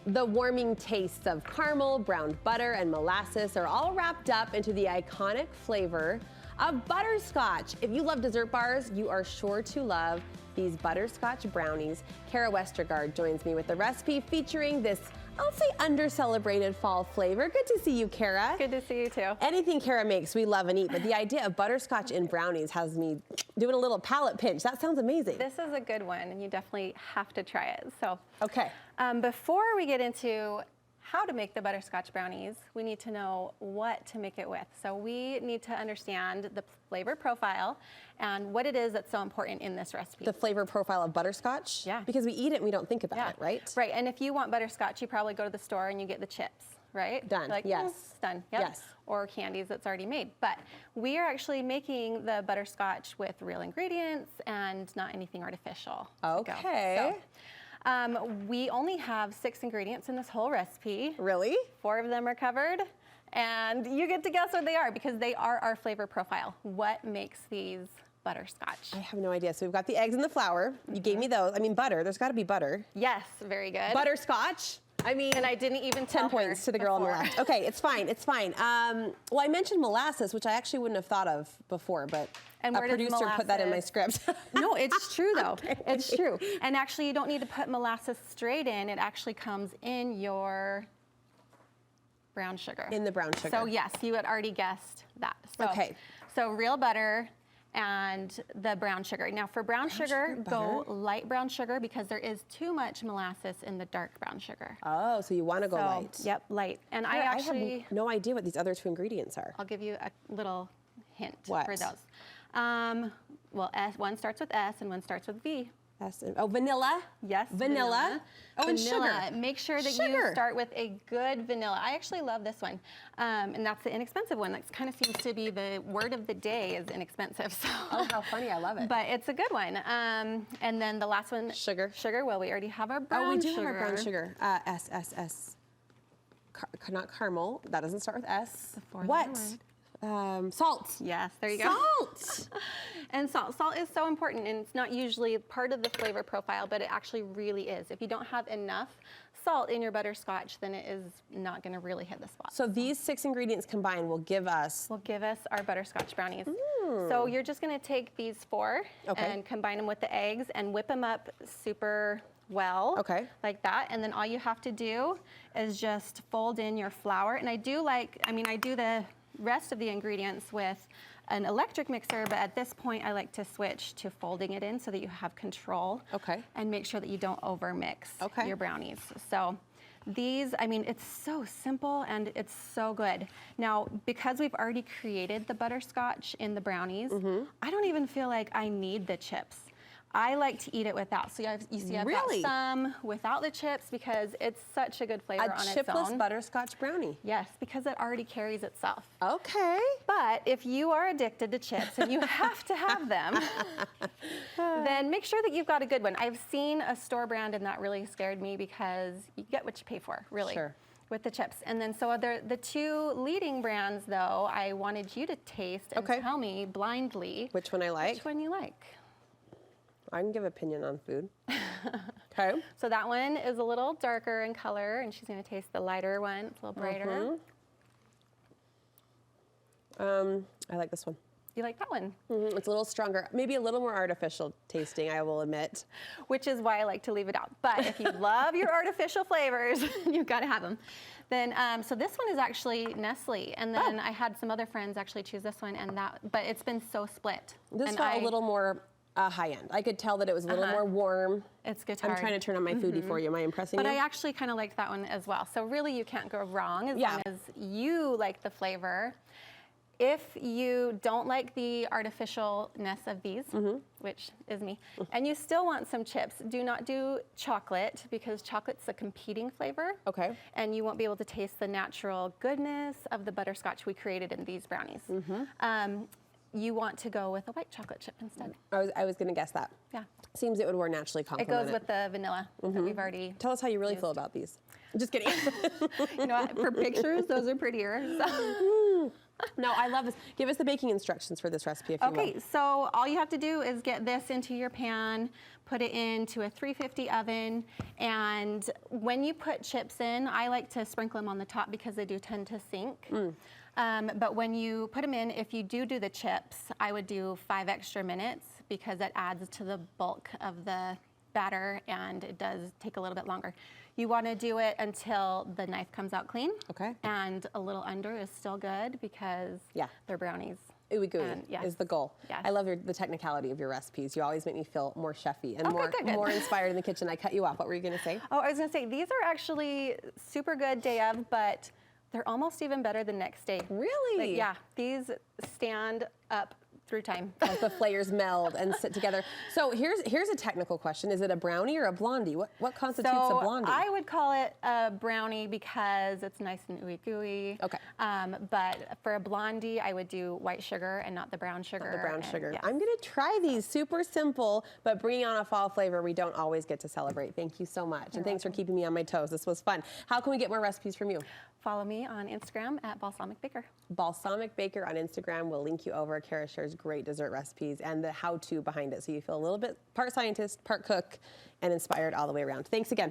The warming tastes of caramel, browned butter, and molasses are all wrapped up into the iconic flavor of butterscotch. If you love dessert bars, you are sure to love these butterscotch brownies. Khara Westergard joins me with the recipe featuring this, I'll say, under-celebrated fall flavor. Good to see you, Khara. Good to see you too. Anything Khara makes, we love and eat, but the idea of butterscotch in brownies has me doing a little palate pinch. That sounds amazing. This is a good one, and you definitely have to try it. So, okay. Before we get into how to make the butterscotch brownies, we need to know what to make it with. So we need to understand the flavor profile and what it is that's so important in this recipe. The flavor profile of butterscotch? Yeah. Because we eat it and we don't think about it, right? Right, and if you want butterscotch, you probably go to the store and you get the chips, right? Done, like, yes. It's done, yep. Yes. Or candies that's already made. But we are actually making the butterscotch with real ingredients and not anything artificial. Okay. We only have 6 ingredients in this whole recipe. Really? 4 of them are covered, and you get to guess what they are because they are our flavor profile. What makes these butterscotch? I have no idea. So we've got the eggs and the flour. You gave me those. I mean, butter. There's got to be butter. Yes, very good. Butterscotch. I mean, and I didn't even tell 10 points to the girl on the left. Okay, it's fine. It's fine. Well, I mentioned molasses, which I actually wouldn't have thought of before, but and a producer put that in my script. No, it's true though. Okay. It's true. And actually, you don't need to put molasses straight in. It actually comes in your brown sugar. In the brown sugar. So yes, you had already guessed that. So, okay. So real butter and the brown sugar. Now for brown sugar, go light brown sugar because there is too much molasses in the dark brown sugar. Oh, so you want to go light. Yep, light. And I have no idea what these other 2 ingredients are. I'll give you a little hint for those. Well, one starts with S and one starts with V. Vanilla? Yes. Vanilla. Oh, and sugar. Make sure that you start with a good vanilla. I actually love this one. And that's the inexpensive one. That kind of seems to be the word of the day is inexpensive. So. Oh, how funny. I love it. But it's a good one. And then the last one. Sugar. Sugar. Well, we already have our brown sugar. Oh, we do have our brown sugar. S. Not caramel. That doesn't start with S. What? Salt. Yes, there you go. Salt. And salt. Salt is so important, and it's not usually part of the flavor profile, but it actually really is. If you don't have enough salt in your butterscotch, then it is not going to really hit the spot. So these 6 ingredients combined will give us our butterscotch brownies. So you're just going to take these 4 and combine them with the eggs and whip them up super well, like that. And then all you have to do is just fold in your flour. And I do the rest of the ingredients with an electric mixer, but at this point I like to switch to folding it in so that you have control and make sure that you don't overmix your brownies. So these, it's so simple and it's so good. Now, because we've already created the butterscotch in the brownies, I don't even feel like I need the chips. I like to eat it without. So you see I've got some without the chips because it's such a good flavor on its own. A chipless butterscotch brownie. Yes, because it already carries itself. Okay. But if you are addicted to chips and you have to have them, then make sure that you've got a good one. I've seen a store brand and that really scared me because you get what you pay for, really. Sure. With the chips. And then so the 2 leading brands though, I wanted you to taste and tell me blindly which one I like. Which one you like. I can give opinion on food. Okay. So that one is a little darker in color, and she's going to taste the lighter one. It's a little brighter. I like this one. You like that one? It's a little stronger, maybe a little more artificial tasting, I will admit. Which is why I like to leave it out. But if you love your artificial flavors, you've got to have them. Then, so this one is actually Nestle, and then I had some other friends actually choose this one, but it's been so split. This felt a little more high end. I could tell that it was a little more warm. It's guitar. I'm trying to turn on my foodie for you. Am I impressing you? But I actually kind of liked that one as well. So really you can't go wrong as long as you like the flavor. If you don't like the artificialness of these, which is me, and you still want some chips, do not do chocolate because chocolate's a competing flavor. Okay. And you won't be able to taste the natural goodness of the butterscotch we created in these brownies. You want to go with a white chocolate chip instead. I was going to guess that. Yeah. Seems it would more naturally complement it. goes with the vanilla that we've already Tell us how you really feel about these. I'm just kidding. You know what? For pictures, those are prettier. So. No, I love this. Give us the baking instructions for this recipe, if you will. Okay, so all you have to do is get this into your pan, put it into a 350 oven, and when you put chips in, I like to sprinkle them on the top because they do tend to sink. But when you put them in, if you do the chips, I would do 5 extra minutes because that adds to the bulk of the batter and it does take a little bit longer. You want to do it until the knife comes out clean. Okay. And a little under is still good because they're brownies. Ooey gooey is the goal. Yes. I love the technicality of your recipes. You always make me feel more chefy and more inspired in the kitchen. I cut you off. What were you going to say? Oh, I was going to say, these are actually super good day of, but they're almost even better the next day. Really? Yeah, these stand up through time. As the flavors meld and sit together. So here's a technical question. Is it a brownie or a blondie? What constitutes a blondie? I would call it a brownie because it's nice and ooey gooey. Okay. But for a blondie, I would do white sugar and not the brown sugar. Not the brown sugar. Yes. I'm going to try these. Super simple, but bringing on a fall flavor we don't always get to celebrate. Thank you so much. And thanks for keeping me on my toes. This was fun. How can we get more recipes from you? Follow me on Instagram at Balsamic Baker. Balsamic Baker on Instagram. We'll link you over. Khara shares great dessert recipes and the how-to behind it, so you feel a little bit part scientist, part cook, and inspired all the way around. Thanks again.